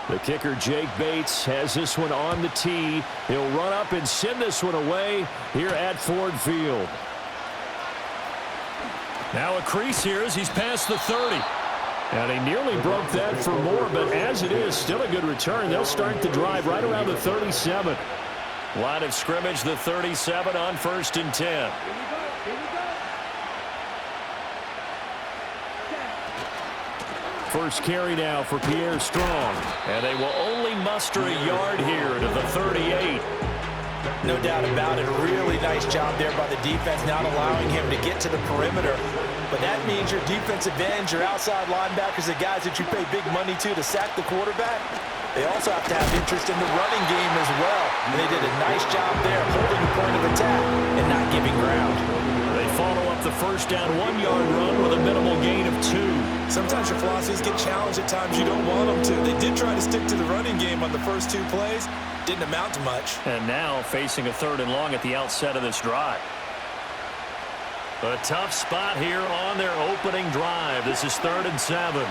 The kicker, Jake Bates, has this one on the tee. He'll run up and send this one away here at Ford Field. Now a crease here as he's past the 30. And he nearly broke that for more, but as it is, still a good return. They'll start the drive right around the 37. Line of scrimmage, the 37 on 1st and 10. First carry now for Pierre Strong. And they will only muster a yard here to the 38. No doubt about it. A really nice job there by the defense, not allowing him to get to the perimeter. But that means your defensive ends, your outside linebackers, the guys that you pay big money to sack the quarterback, they also have to have interest in the running game as well. And they did a nice job there holding the point of attack and not giving ground. They follow up the first down 1-yard run with a minimal gain of 2. Sometimes your philosophies get challenged at times you don't want them to. They did try to stick to the running game on the first 2 plays. Didn't amount to much. And now facing a 3rd and long at the outset of this drive. A tough spot here on their opening drive. This is 3rd and 7.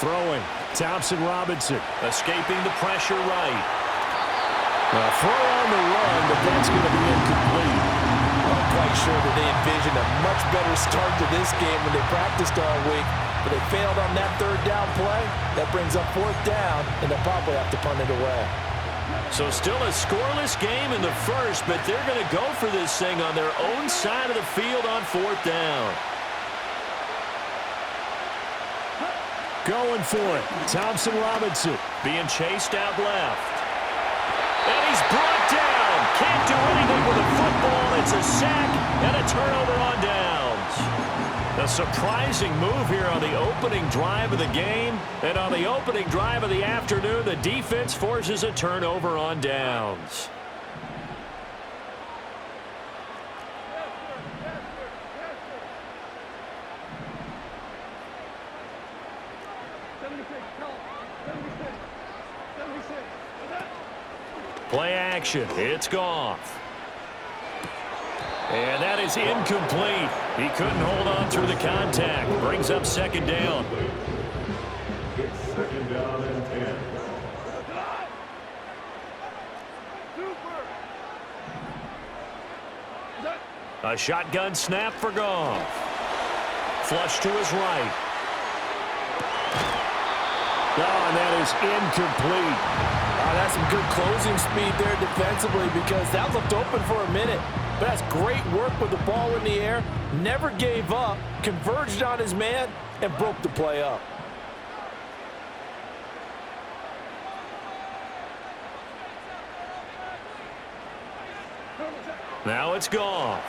Throwing, Thompson-Robinson, escaping the pressure right. A throw on the run, but that's going to be incomplete. I'm quite sure that they envisioned a much better start to this game when they practiced all week, but they failed on that 3rd down play. That brings up 4th down, and they'll probably have to punt it away. So still a scoreless game in the first, but they're going to go for this thing on their own side of the field on 4th down. Going for it. Thompson-Robinson being chased out left. And he's brought down. Can't do anything with a football. It's a sack and a turnover on downs. A surprising move here on the opening drive of the game. And on the opening drive of the afternoon, the defense forces a turnover on downs. Play action. It's Goff. And that is incomplete. He couldn't hold on through the contact. Brings up 2nd down. It's 2nd down and 10. A shotgun snap for Goff. Flush to his right. Oh, and that is incomplete. That's some good closing speed there defensively because that looked open for a minute. But that's great work with the ball in the air. Never gave up, converged on his man, and broke the play up. Now it's Goff.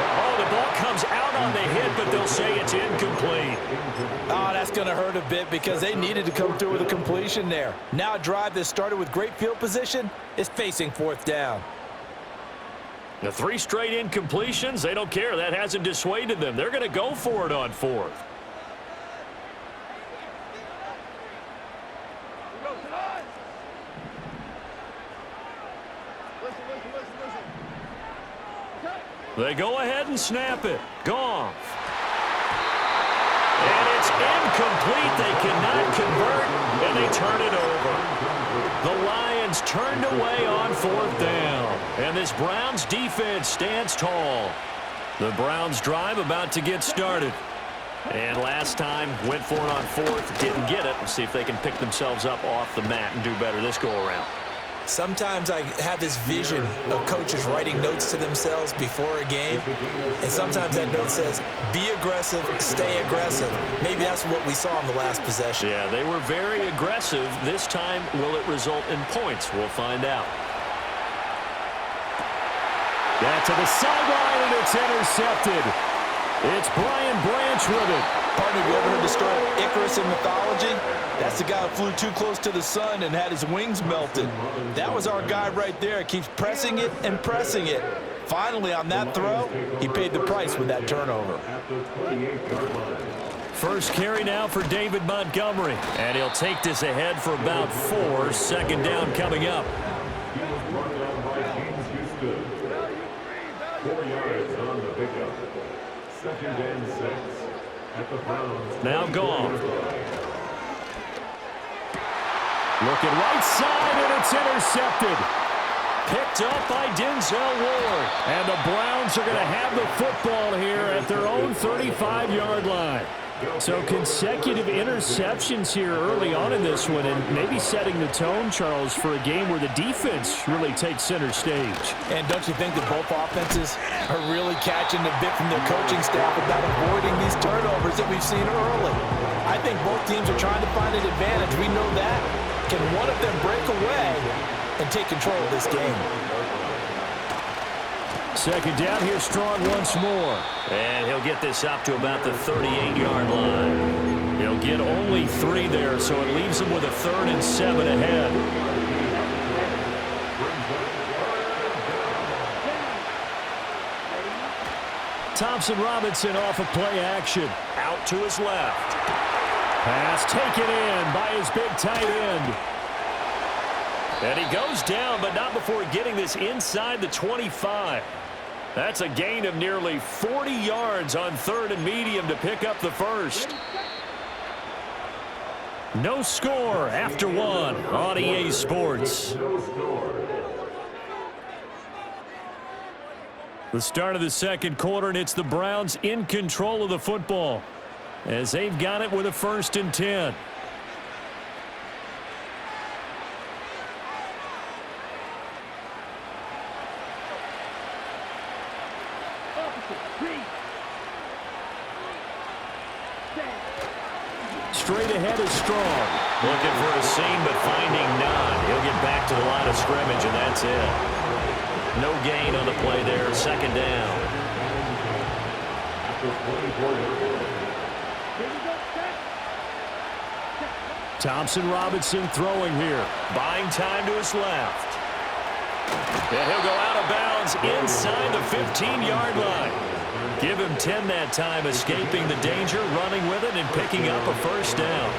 Oh, the ball comes out on the hit, but they'll say it's incomplete. Oh, that's going to hurt a bit because they needed to come through with a completion there. Now a drive that started with great field position is facing 4th down. The 3 straight incompletions, they don't care. That hasn't dissuaded them. They're going to go for it on 4th. They go ahead and snap it. Goff. And it's incomplete. They cannot convert, and they turn it over. The Lions turned away on 4th down. And this Browns defense stands tall. The Browns drive about to get started. And last time, went for it on 4th, didn't get it. We'll see if they can pick themselves up off the mat and do better this go-around. Sometimes I have this vision of coaches writing notes to themselves before a game, and sometimes that note says, be aggressive, stay aggressive. Maybe that's what we saw in the last possession. Yeah, they were very aggressive. This time, will it result in points? We'll find out. That to the sideline, and it's intercepted. It's Brian Branch with it. Partner, have you ever heard the story of Icarus in mythology? That's the guy who flew too close to the sun and had his wings melted. That was our guy right there. Keeps pressing it and pressing it. Finally, on that throw, he paid the price with that turnover. First carry now for David Montgomery. And he'll take this ahead for about 4. Second down coming up. He was brought down by James Houston. 4 yards on the pickup. Second and 6 at the Browns. Now Goff. Looking right side, and it's intercepted. Picked up by Denzel Ward. And the Browns are going to have the football here at their own 35-yard line. So consecutive interceptions here early on in this one, and maybe setting the tone, Charles, for a game where the defense really takes center stage. And don't you think that both offenses are really catching a bit from their coaching staff about avoiding these turnovers that we've seen early? I think both teams are trying to find an advantage. We know that. Can one of them break away and take control of this game? Second down here, strong once more. And he'll get this up to about the 38-yard line. He'll get only 3 there, so it leaves him with a 3rd and 7 ahead. Thompson Robinson off of play action. Out to his left. Pass taken in by his big tight end. And he goes down, but not before getting this inside the 25. That's a gain of nearly 40 yards on 3rd and medium to pick up the first. No score after 1 on EA Sports. The start of the second quarter, and it's the Browns in control of the football as they've got it with a 1st and 10. Straight ahead is Strong. Looking for a seam, but finding none. He'll get back to the line of scrimmage, and that's it. No gain on the play there. Second down. Thompson Robinson throwing here. Buying time to his left. And he'll go out of bounds inside the 15-yard line. Give him 10 that time, escaping the danger, running with it, and picking up a first down.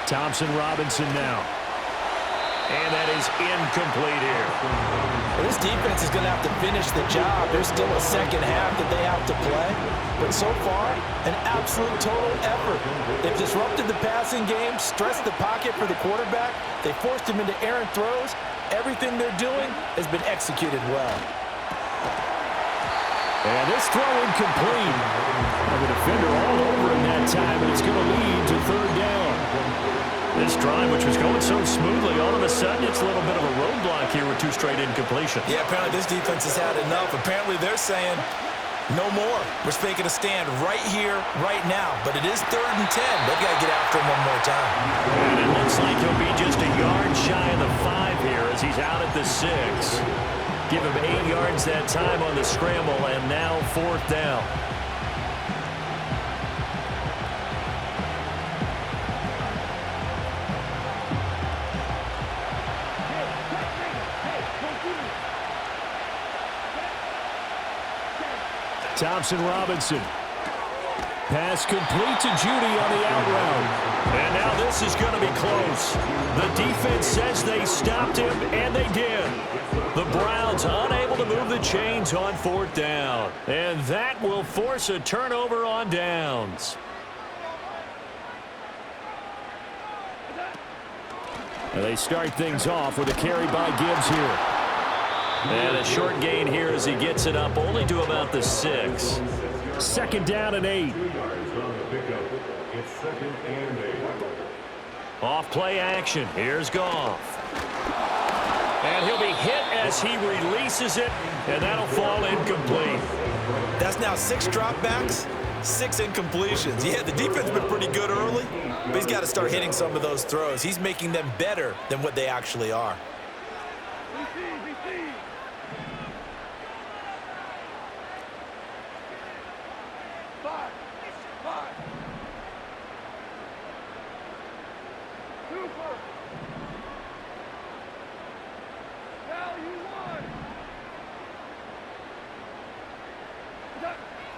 Thompson Robinson now. And that is incomplete here. Well, this defense is going to have to finish the job. There's still a second half that they have to play. But so far, an absolute total effort. They've disrupted the passing game, stressed the pocket for the quarterback. They forced him into errant throws. Everything they're doing has been executed well. And this throw incomplete. The defender all over him that time, and it's going to lead to 3rd down. This drive, which was going so smoothly, all of a sudden it's a little bit of a roadblock here with 2 straight incompletions. Yeah, apparently this defense has had enough. Apparently they're saying no more. We're making a stand right here, right now. But it is 3rd and 10. They've got to get after him one more time. And it looks like he'll be just a yard shy of the 5 here as he's out at the 6. Give him 8 yards that time on the scramble, and now 4th down. Thompson Robinson. Pass complete to Judy on the out route. And now this is going to be close. The defense says they stopped him, and they did. The Browns unable to move the chains on 4th down. And that will force a turnover on downs. And they start things off with a carry by Gibbs here. And a short gain here as he gets it up only to about the 6. Second down and 8. Off play action. Here's Goff. And he'll be hit as he releases it, and that'll fall incomplete. That's now 6 dropbacks, 6 incompletions. Yeah, the defense has been pretty good early, but he's got to start hitting some of those throws. He's making them better than what they actually are.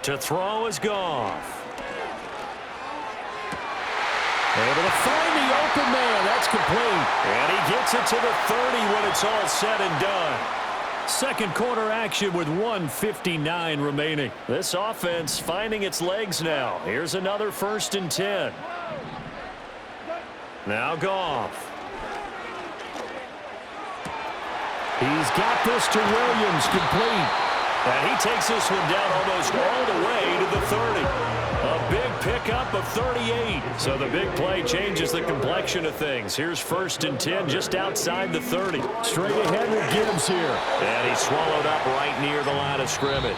To throw is Goff. Able to find the open man. That's complete. And he gets it to the 30 when it's all said and done. Second quarter action with 1:59 remaining. This offense finding its legs now. Here's another 1st and 10. Now Goff. He's got this to Williams, complete. And he takes this one down almost all the way to the 30. A big pickup of 38. So the big play changes the complexion of things. Here's 1st and 10 just outside the 30. Straight ahead with Gibbs here. And he's swallowed up right near the line of scrimmage.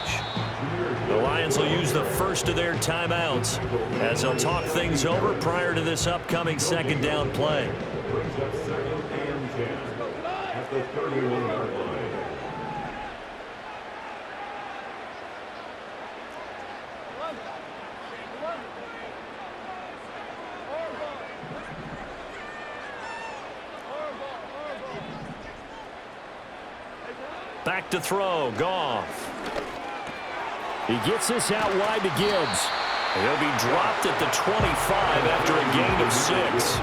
The Lions will use the first of their timeouts as they'll talk things over prior to this upcoming 2nd down play. Brings up 2nd and 10 at the 31-yard line. Back to throw, Goff. He gets this out wide to Gibbs. He'll be dropped at the 25 after a gain of 6.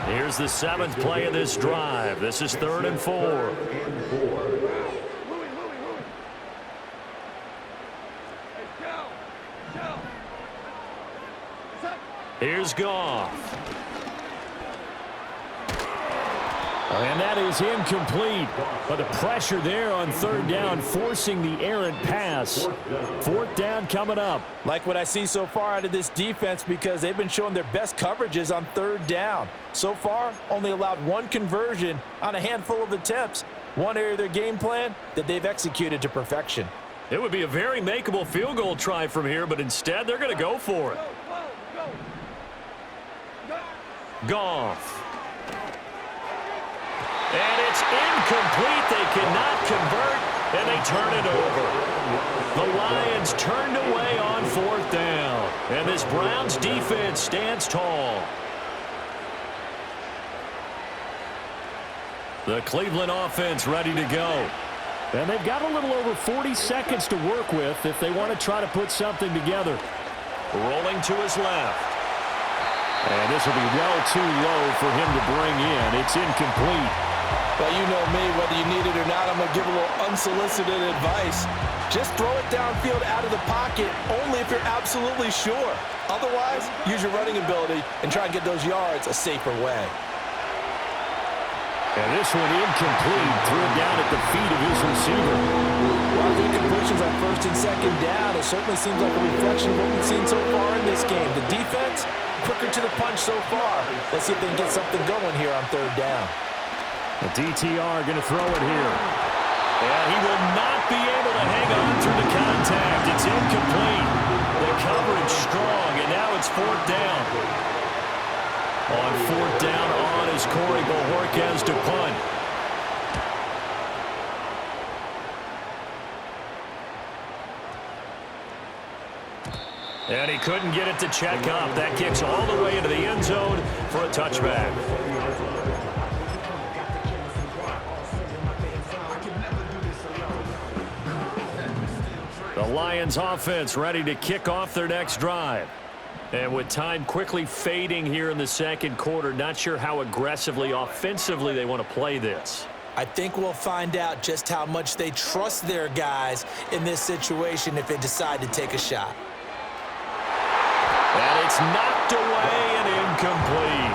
Here's the 7th play of this drive. This is 3rd and 4. Here's Goff. And that is incomplete. But the pressure there on 3rd down, forcing the errant pass. 4th down coming up. Like what I see so far out of this defense because they've been showing their best coverages on 3rd down. So far, only allowed 1 conversion on a handful of attempts. One area of their game plan that they've executed to perfection. It would be a very makeable field goal try from here, but instead they're going to go for it. Goff. And it's incomplete. They cannot convert, and they turn it over. The Lions turned away on 4th down, and this Browns defense stands tall. The Cleveland offense ready to go. And they've got a little over 40 seconds to work with if they want to try to put something together. Rolling to his left. And this will be well too low for him to bring in. It's incomplete. Well, you know me, whether you need it or not, I'm going to give a little unsolicited advice. Just throw it downfield out of the pocket, only if you're absolutely sure. Otherwise, use your running ability and try and get those yards a safer way. And this one incomplete. Threw it down at the feet of his receiver. A lot of incompletions on 1st and 2nd down. It certainly seems like a reflection of what we've seen so far in this game. The defense, quicker to the punch so far. Let's see if they can get something going here on 3rd down. The DTR going to throw it here. And he will not be able to hang on through the contact. It's incomplete. The coverage strong, and now it's 4th down. On 4th down on is Corey Bojorquez to punt. And he couldn't get it to check up. That kicks all the way into the end zone for a touchback. The Lions offense ready to kick off their next drive. And with time quickly fading here in the 2nd quarter, not sure how aggressively, offensively they want to play this. I think we'll find out just how much they trust their guys in this situation if they decide to take a shot. And it's knocked away and incomplete.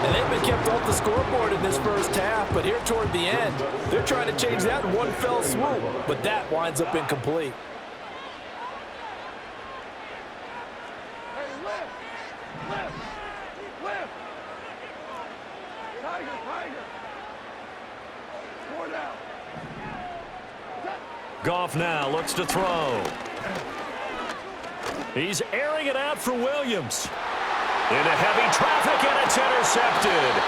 And they've been kept off the scoreboard in this 1st half, but here toward the end, they're trying to change that in one fell swoop, but that winds up incomplete. Goff now looks to throw. He's airing it out for Williams. Into heavy traffic, and it's intercepted.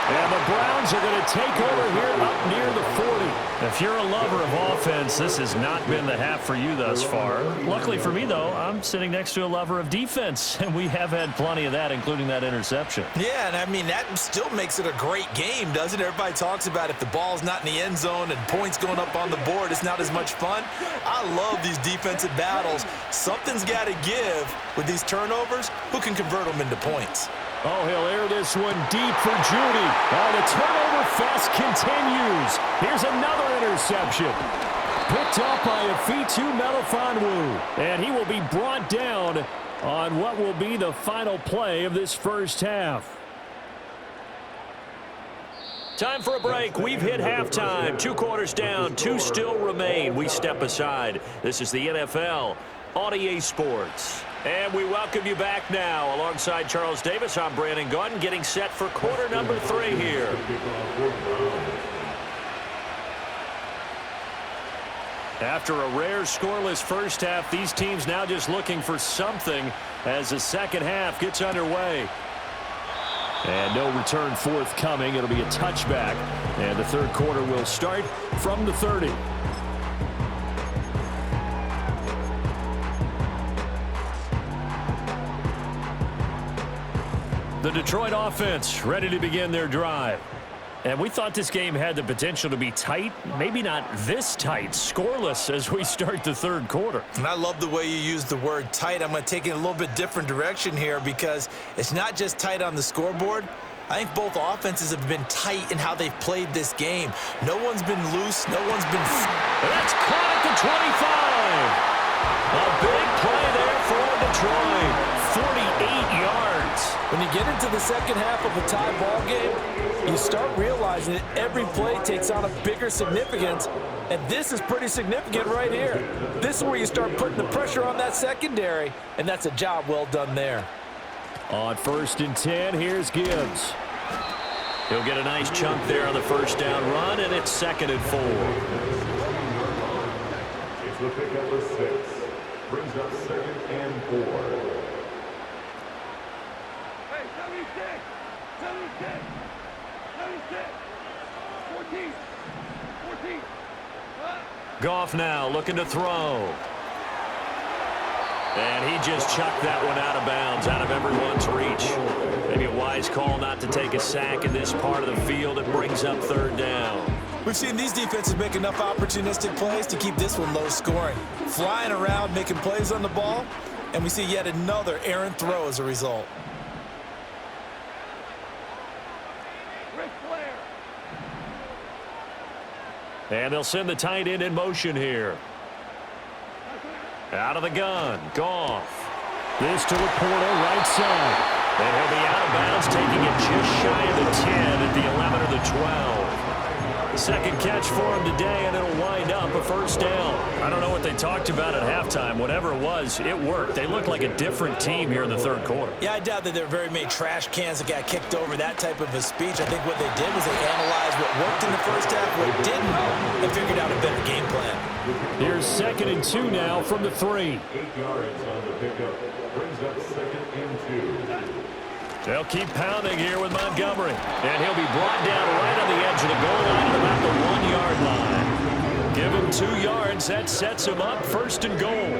And the Browns are going to take over here up near the 40. If you're a lover of offense, this has not been the half for you thus far. Luckily for me, though, I'm sitting next to a lover of defense, and we have had plenty of that, including that interception. Yeah, and I mean, that still makes it a great game, doesn't it? Everybody talks about if the ball's not in the end zone and points going up on the board, it's not as much fun. I love these defensive battles. Something's got to give with these turnovers. Who can convert them into points? Oh, he'll air this one deep for Judy. Oh, the turnover fest continues. Here's another interception. Picked up by Afitu Melifonwu. And he will be brought down on what will be the final play of this first half. Time for a break. We've hit halftime. 2 quarters down. 2 still remain. We step aside. This is the NFL on EA Sports. And we welcome you back now. Alongside Charles Davis, I'm Brandon Gunn, getting set for quarter number 3 here. After a rare scoreless first half, these teams now just looking for something as the second half gets underway. And no return forthcoming. It'll be a touchback. And the third quarter will start from the 30. The Detroit offense ready to begin their drive. And we thought this game had the potential to be tight, maybe not this tight, scoreless as we start the third quarter. And I love the way you use the word tight. I'm going to take it a little bit different direction here because it's not just tight on the scoreboard. I think both offenses have been tight in how they've played this game. No one's been loose. No one's been... That's caught at the 25. A big play there for Detroit. 48 yards. When you get into the second half of a tie ball game, you start realizing that every play takes on a bigger significance, and this is pretty significant right here. This is where you start putting the pressure on that secondary, and that's a job well done there. On 1st and 10, here's Gibbs. He'll get a nice chunk there on the first down run, and it's 2nd and 4. It's the pickup of 6. Brings up 2nd and 4. Goff now looking to throw. And he just chucked that one out of bounds, out of everyone's reach. Maybe a wise call not to take a sack in this part of the field. It brings up 3rd down. We've seen these defenses make enough opportunistic plays to keep this one low scoring. Flying around, making plays on the ball, and we see yet another errant throw as a result. And they'll send the tight end in motion here. Out of the gun, Goff. This to Laporta, right side. And he'll be out of bounds, taking it just shy of the 10 at the 11 or the 12. Second catch for him today, and it'll wind up a 1st down. I don't know what they talked about at halftime. Whatever it was, it worked. They looked like a different team here in the third quarter. Yeah, I doubt that there were very many trash cans that got kicked over, that type of a speech. I think what they did was they analyzed what worked in the first half, what didn't, and figured out a better game plan. Here's 2nd and 2 now from the 3. 8 yards on the pickup. Brings up 2nd and 2. They'll keep pounding here with Montgomery. And he'll be brought down right on the edge of the goal line at about the 1-yard line. Give him 2 yards. That sets him up 1st and goal.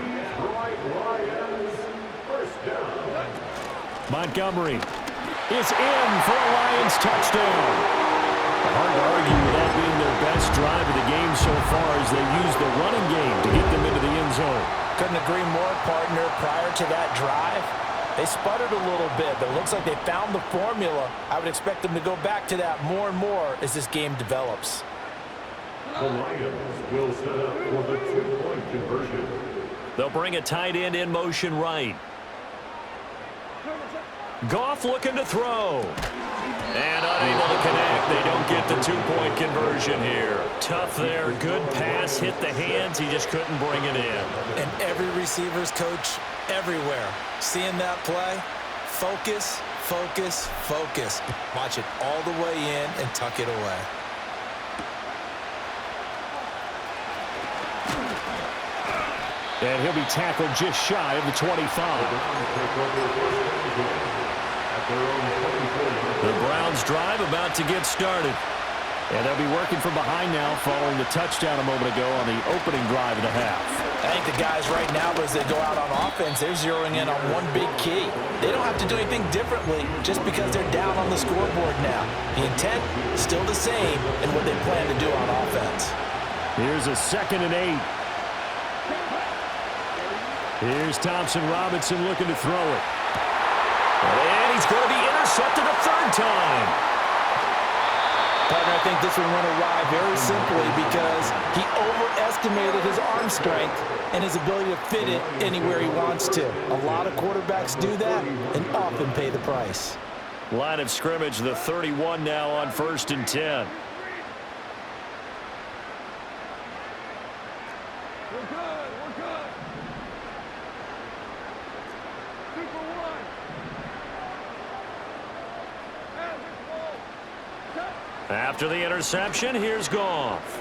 Lions, 1st down. Montgomery is in for a Lions touchdown. Hard to argue with that being their best drive of the game so far as they use the running game to get them into the end zone. Couldn't agree more, partner. Prior to that drive, they sputtered a little bit, but it looks like they found the formula. I would expect them to go back to that more and more as this game develops. The Lions will set up for the 2-point conversion. They'll bring a tight end in motion right. Goff looking to throw. And unable to connect. They don't get the 2-point conversion here. Tough there. Good pass. Hit the hands. He just couldn't bring it in. And every receiver's coach everywhere. Seeing that play, focus, focus, focus. Watch it all the way in and tuck it away. And he'll be tackled just shy of the 25. at their own 24-yard The Browns drive about to get started. And they'll be working from behind now following the touchdown a moment ago on the opening drive of the half. I think the guys right now, as they go out on offense, they're zeroing in on one big key. They don't have to do anything differently just because they're down on the scoreboard now. The intent still the same in what they plan to do on offense. Here's a 2nd and 8. Here's Thompson Robinson looking to throw it. And he's going to be intercepted a 3rd time. Partner, I think this one went awry very simply because he overestimated his arm strength and his ability to fit it anywhere he wants to. A lot of quarterbacks do that and often pay the price. Line of scrimmage, the 31 now on 1st and 10. After the interception, here's Goff.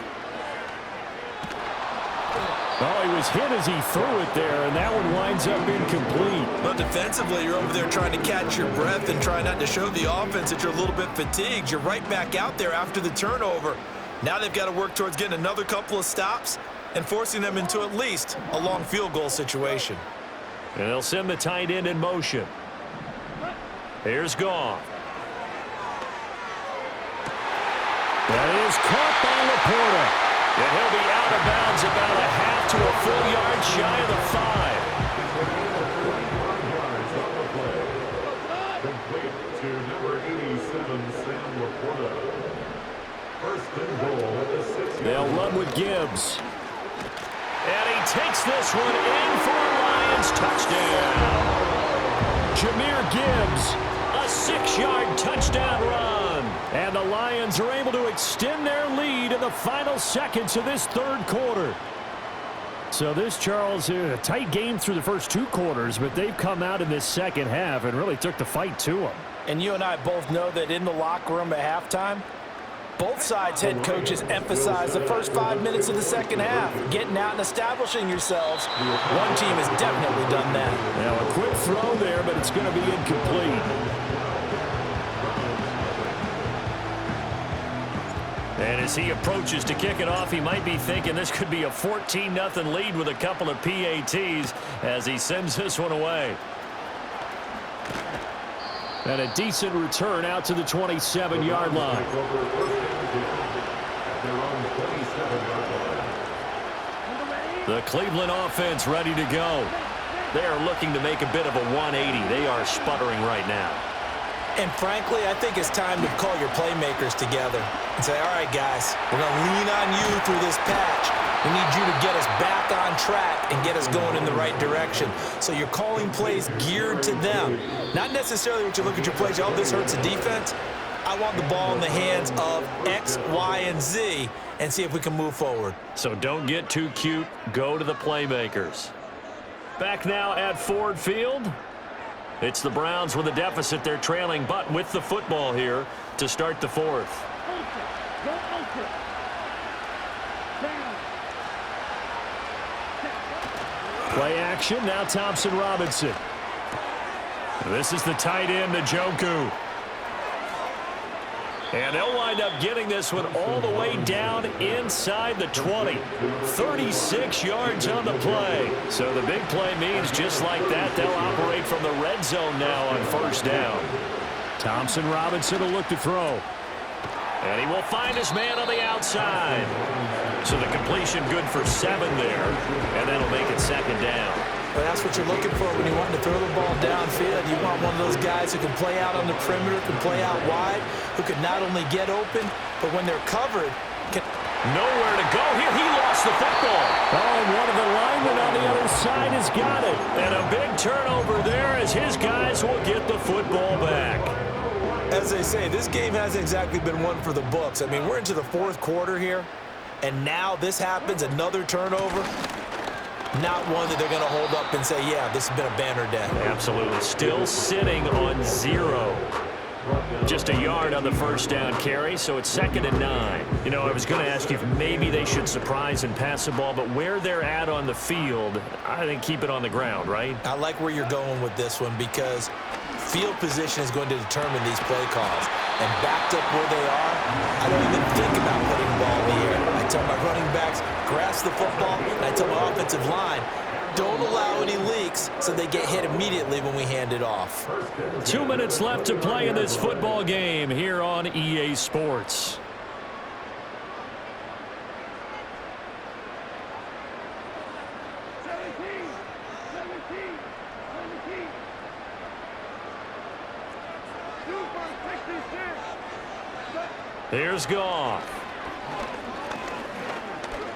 Oh, he was hit as he threw it there, and that one winds up incomplete. But defensively, you're over there trying to catch your breath and try not to show the offense that you're a little bit fatigued. You're right back out there after the turnover. Now they've got to work towards getting another couple of stops and forcing them into at least a long field goal situation. And they'll send the tight end in motion. Here's Goff. That is caught by Laporta. And he'll be out of bounds about a half to a full yard shy of the 5. complete to number 87, Sam Laporta. 1st and goal at the 6. They'll run with Gibbs. And he takes this one in for a Lions touchdown. Jahmyr Gibbs, a 6-yard touchdown run. And the Lions are able to extend their lead in the final seconds of this 3rd quarter. So this, Charles, a tight game through the first 2 quarters, but they've come out in this 2nd half and really took the fight to them. And you and I both know that in the locker room at halftime, both sides' head coaches emphasize the first 5 minutes of the 2nd half, getting out and establishing yourselves. One team has definitely done that. Now a quick throw there, but it's going to be incomplete. And as he approaches to kick it off, he might be thinking this could be a 14-0 lead with a couple of PATs as he sends this one away. And a decent return out to the 27-yard line. The Cleveland offense ready to go. They are looking to make a bit of a 180. They are sputtering right now. And frankly, I think it's time to call your playmakers together and say, all right, guys, we're going to lean on you through this patch. We need you to get us back on track and get us going in the right direction. So you're calling plays geared to them. Not necessarily what you look at your plays, oh, this hurts the defense. I want the ball in the hands of X, Y, and Z and see if we can move forward. So don't get too cute. Go to the playmakers. Back now at Ford Field. It's the Browns with a deficit. They're trailing, but with the football here to start the 4th. Play action. Now Thompson Robinson. This is the tight end, Njoku. And they'll wind up getting this one all the way down inside the 20. 36 yards on the play. So the big play means just like that, they'll operate from the red zone now on 1st down. Thompson Robinson will look to throw. And he will find his man on the outside. So the completion good for 7 there. And that'll make it 2nd down. But that's what you're looking for when you want to throw the ball downfield. You want one of those guys who can play out on the perimeter, can play out wide, who can not only get open, but when they're covered, can... Nowhere to go here. He lost the football. Oh, and one of the linemen on the other side has got it. And a big turnover there as his guys will get the football back. As they say, this game hasn't exactly been one for the books. I mean, we're into the 4th quarter here, and now this happens, another turnover. Not one that they're going to hold up and say, yeah, this has been a banner day. Absolutely. Still sitting on 0. Just a yard on the 1st down carry, so it's 2nd and 9. You know, I was going to ask you if maybe they should surprise and pass the ball, but where they're at on the field, I think keep it on the ground, right? I like where you're going with this one because Field position is going to determine these play calls. And backed up where they are, I don't even think about putting the ball in the air. I tell my running backs, grasp the football, and I tell my offensive line, don't allow any leaks so they get hit immediately when we hand it off. 2 minutes left to play in this football game here on EA Sports. Here's Goff.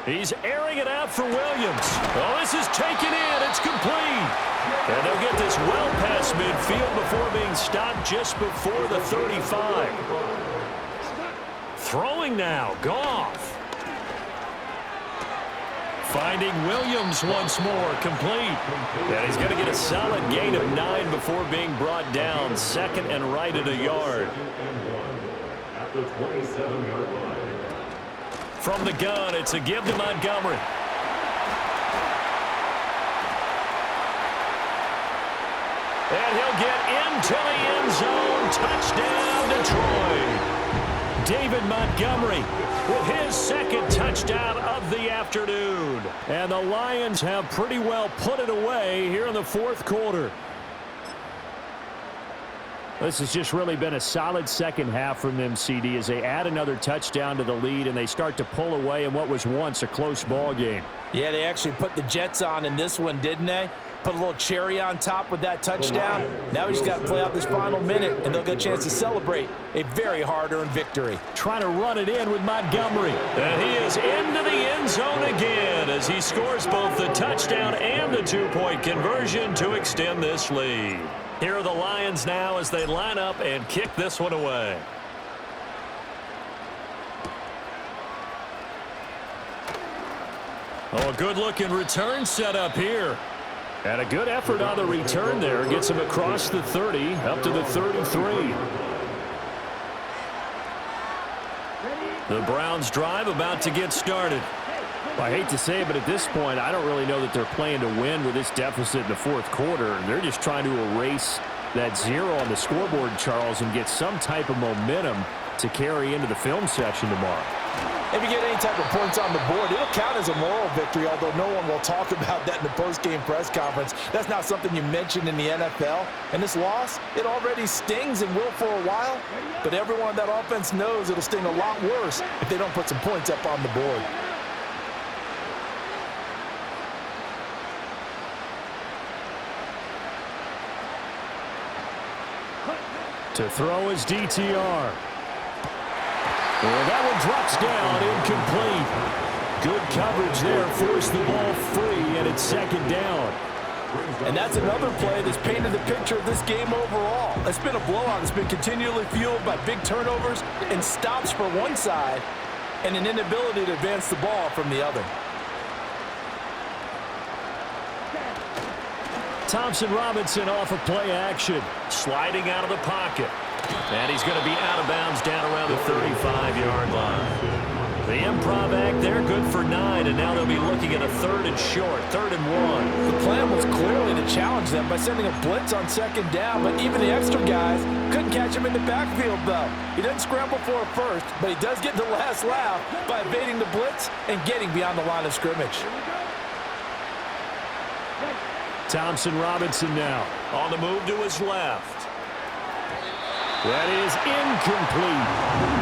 He's airing it out for Williams. Oh, this is taken in. It's complete. And they'll get this well past midfield before being stopped just before the 35. Throwing now, Goff. Finding Williams once more, complete. And he's going to get a solid gain of 9 before being brought down. Second and right at a yard. At the 27-yard line. From the gun, it's a give to Montgomery. And he'll get into the end zone. Touchdown, Detroit. David Montgomery with his second touchdown of the afternoon. And the Lions have pretty well put it away here in the fourth quarter. This has just really been a solid second half from them, CD, as they add another touchdown to the lead and they start to pull away in what was once a close ball game. Yeah, they actually put the Jets on in this one, didn't they? Put a little cherry on top with that touchdown. Now we just got to play out this final minute, and they'll get a chance to celebrate a very hard-earned victory. Trying to run it in with Montgomery. And he is into the end zone again as he scores both the touchdown and the two-point conversion to extend this lead. Here are the Lions now as they line up and kick this one away. Oh, a good-looking return set up here. And a good effort on the return there. Gets him across the 30, up to the 33. The Browns drive about to get started. I hate to say it, but at this point, I don't really know that they're playing to win with this deficit in the fourth quarter. They're just trying to erase that 0 on the scoreboard, Charles, and get some type of momentum to carry into the film session tomorrow. If you get any type of points on the board, it'll count as a moral victory, although no one will talk about that in the post-game press conference. That's not something you mentioned in the NFL. And this loss, it already stings and will for a while, but everyone on that offense knows it'll sting a lot worse if they don't put some points up on the board. To throw is DTR. Well, that one drops down, incomplete. Good coverage there, forced the ball free, and it's second down. And that's another play that's painted the picture of this game overall. It's been a blowout. It's been continually fueled by big turnovers and stops for one side and an inability to advance the ball from the other. Thompson Robinson off of play action, sliding out of the pocket. And he's going to be out of bounds down around the 35-yard line. The improv act there, good for 9, and now they'll be looking at a third and short, 3rd and 1. The plan was clearly to challenge them by sending a blitz on second down, but even the extra guys couldn't catch him in the backfield, though. He didn't scramble for a first, but he does get the last laugh by evading the blitz and getting beyond the line of scrimmage. Thompson Robinson now on the move to his left. That is incomplete.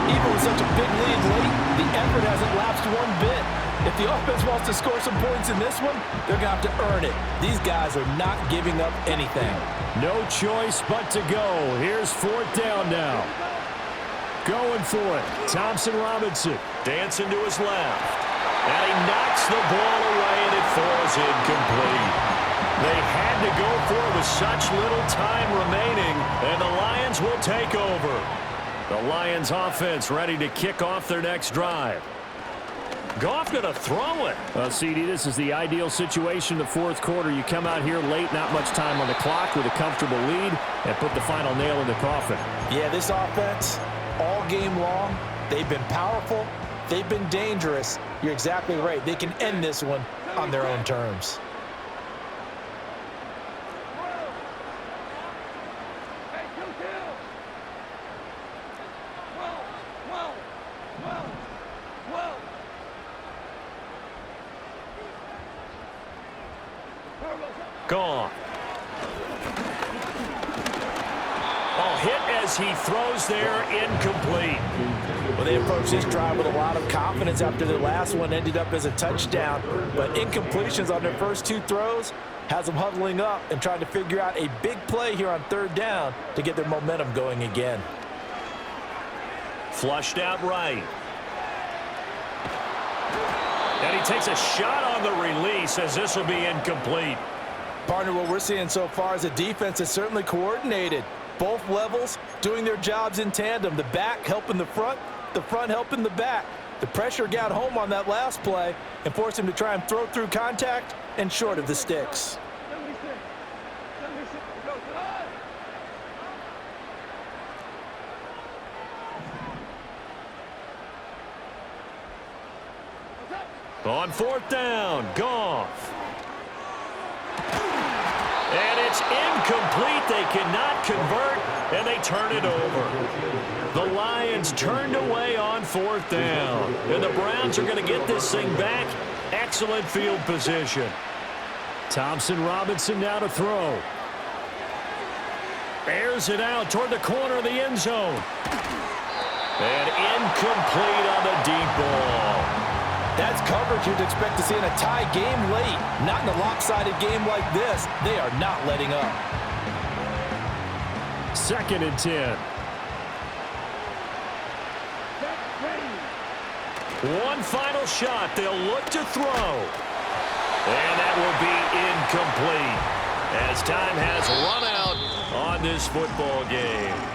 Even with such a big lead late, the effort hasn't lapsed one bit. If the offense wants to score some points in this one, they're going to have to earn it. These guys are not giving up anything. No choice but to go. Here's 4th down now. Going for it. Thompson Robinson dancing to his left. And he knocks the ball away, and it falls incomplete. They had to go for it with such little time remaining, and the Lions will take over. The Lions offense ready to kick off their next drive. Goff going to throw it. CD, this is the ideal situation in the fourth quarter. You come out here late, not much time on the clock with a comfortable lead, and put the final nail in the coffin. Yeah, this offense, all game long, they've been powerful, they've been dangerous. You're exactly right. They can end this one on their own terms. Gone. Oh, hit as he throws there, incomplete. Well, they approached this drive with a lot of confidence after their last one ended up as a touchdown. But incompletions on their first two throws has them huddling up and trying to figure out a big play here on third down to get their momentum going again. Flushed out right. And he takes a shot on the release as this will be incomplete. Partner, what we're seeing so far is a defense that's certainly coordinated. Both levels doing their jobs in tandem. The back helping the front helping the back. The pressure got home on that last play and forced him to try and throw through contact and short of the sticks. On fourth down, Goff. And it's incomplete. They cannot convert, and they turn it over. The Lions turned away on fourth down, and the Browns are going to get this thing back. Excellent field position. Thompson Robinson now to throw. Airs it out toward the corner of the end zone. And incomplete on the deep ball. That's coverage you'd expect to see in a tie game late. Not in a lopsided game like this. They are not letting up. 2nd and 10. One final shot. They'll look to throw. And that will be incomplete as time has run out on this football game.